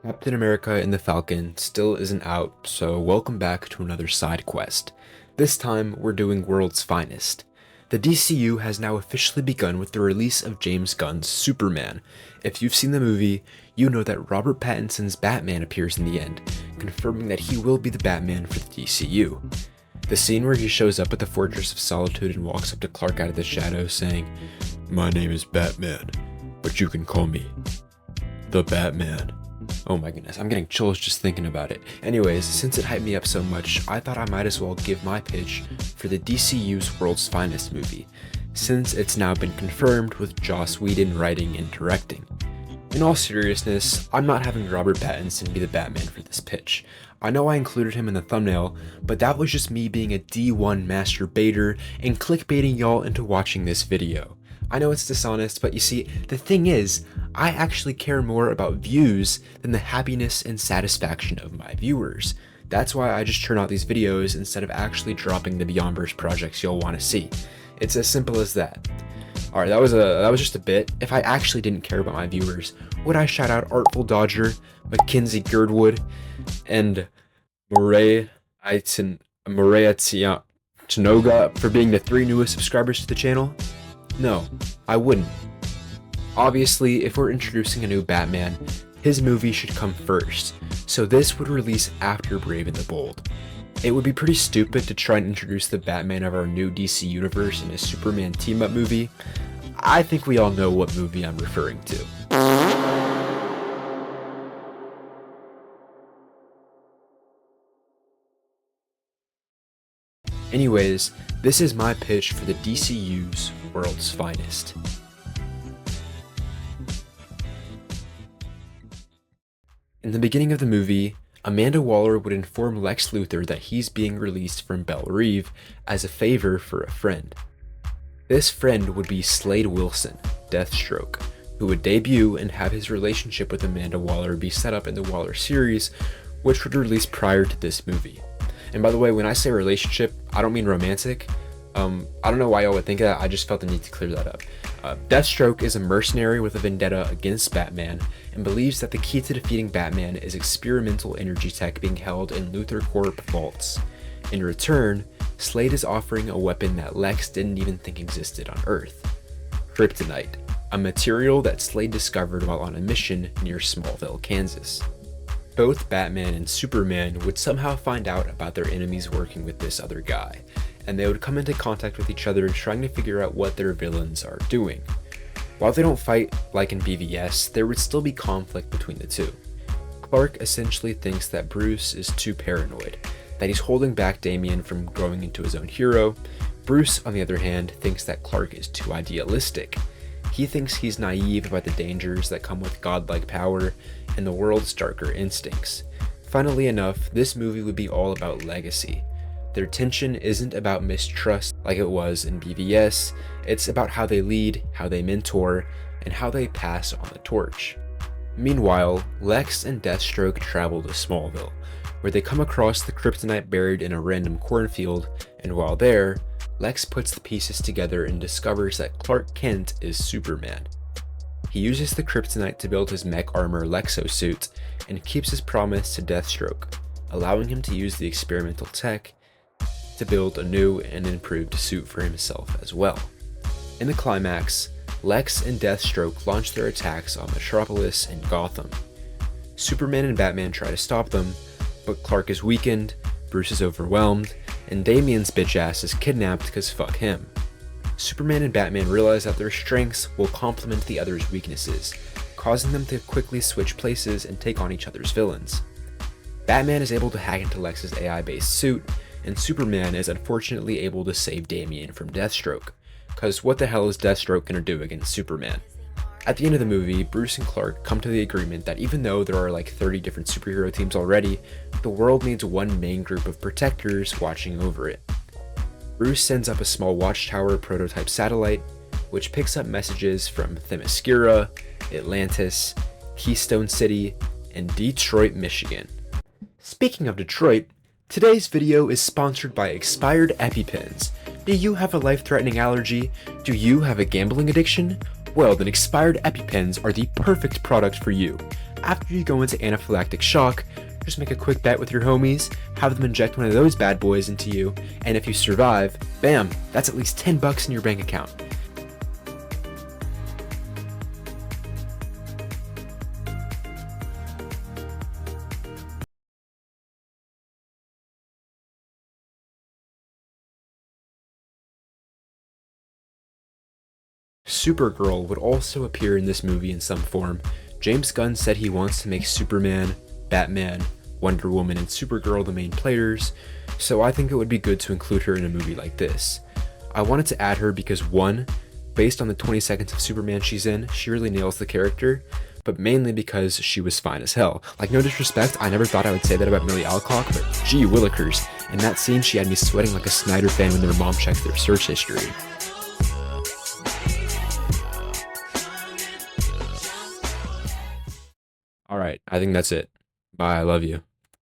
Captain America and the Falcon still isn't out, so welcome back to another side quest. This time, we're doing World's Finest. The DCU has now officially begun with the release of James Gunn's Superman. If you've seen the movie, you know that Robert Pattinson's Batman appears in the end, confirming that he will be the Batman for the DCU. The scene where he shows up at the Fortress of Solitude and walks up to Clark out of the shadows saying, "My name is Batman, but you can call me the Batman." Oh my goodness, I'm getting chills just thinking about it. Anyways, since it hyped me up so much, I thought I might as well give my pitch for the DCU's World's Finest movie, since it's now been confirmed with Joss Whedon writing and directing. In all seriousness, I'm not having Robert Pattinson be the Batman for this pitch. I know I included him in the thumbnail, but that was just me being a D1 master baiter and clickbaiting y'all into watching this video. I know it's dishonest, but you see, the thing is, I actually care more about views than the happiness and satisfaction of my viewers. That's why I just churn out these videos instead of actually dropping the Beyondverse projects you'll want to see. It's as simple as that. Alright, that was just a bit. If I actually didn't care about my viewers, would I shout out Artful Dodger, Mackenzie Girdwood, and Maria Tinoga for being the 3 newest subscribers to the channel? No, I wouldn't. Obviously, if we're introducing a new Batman, his movie should come first, so this would release after Brave and the Bold. It would be pretty stupid to try and introduce the Batman of our new DC universe in a Superman team-up movie. I think we all know what movie I'm referring to. Anyways, this is my pitch for the DCU's World's Finest. In the beginning of the movie, Amanda Waller would inform Lex Luthor that he's being released from Belle Reve as a favor for a friend. This friend would be Slade Wilson, Deathstroke, who would debut and have his relationship with Amanda Waller be set up in the Waller series, which would release prior to this movie. And by the way, when I say relationship, I don't mean romantic. I don't know why y'all would think of that, I just felt the need to clear that up. Deathstroke is a mercenary with a vendetta against Batman and believes that the key to defeating Batman is experimental energy tech being held in Luthor Corp vaults. In return, Slade is offering a weapon that Lex didn't even think existed on Earth: kryptonite, a material that Slade discovered while on a mission near Smallville, Kansas. Both Batman and Superman would somehow find out about their enemies working with this other guy, and they would come into contact with each other trying to figure out what their villains are doing. While they don't fight like in BVS, there would still be conflict between the two. Clark essentially thinks that Bruce is too paranoid, that he's holding back Damian from growing into his own hero. Bruce, on the other hand, thinks that Clark is too idealistic. He thinks he's naive about the dangers that come with godlike power and the world's darker instincts. Funnily enough, this movie would be all about legacy. Their tension isn't about mistrust like it was in BVS, it's about how they lead, how they mentor, and how they pass on the torch. Meanwhile, Lex and Deathstroke travel to Smallville, where they come across the kryptonite buried in a random cornfield, and while there, Lex puts the pieces together and discovers that Clark Kent is Superman. He uses the kryptonite to build his mech armor Lexosuit and keeps his promise to Deathstroke, allowing him to use the experimental tech to build a new and improved suit for himself as well. In the climax, Lex and Deathstroke launch their attacks on Metropolis and Gotham. Superman and Batman try to stop them, but Clark is weakened, Bruce is overwhelmed, and Damian's bitch ass is kidnapped because fuck him. Superman and Batman realize that their strengths will complement the other's weaknesses, causing them to quickly switch places and take on each other's villains. Batman is able to hack into Lex's AI-based suit, and Superman is unfortunately able to save Damian from Deathstroke, cause what the hell is Deathstroke gonna do against Superman? At the end of the movie, Bruce and Clark come to the agreement that even though there are like 30 different superhero teams already, the world needs one main group of protectors watching over it. Bruce sends up a small watchtower prototype satellite, which picks up messages from Themyscira, Atlantis, Keystone City, and Detroit, Michigan. Speaking of Detroit, today's video is sponsored by Expired EpiPens. Do you have a life-threatening allergy? Do you have a gambling addiction? Well, then Expired EpiPens are the perfect product for you. after you go into anaphylactic shock, just make a quick bet with your homies, have them inject one of those bad boys into you, and if you survive, bam, that's at least $10 in your bank account. Supergirl would also appear in this movie in some form. James Gunn said he wants to make Superman, Batman, Wonder Woman, and Supergirl the main players, so I think it would be good to include her in a movie like this. I wanted to add her because 1, based on the 20 seconds of Superman she's in, she really nails the character, but mainly because she was fine as hell. Like, no disrespect, I never thought I would say that about Millie Alcock, but gee willikers, in that scene she had me sweating like a Snyder fan when their mom checked their search history. Alright, I think that's it. Bye, I love you.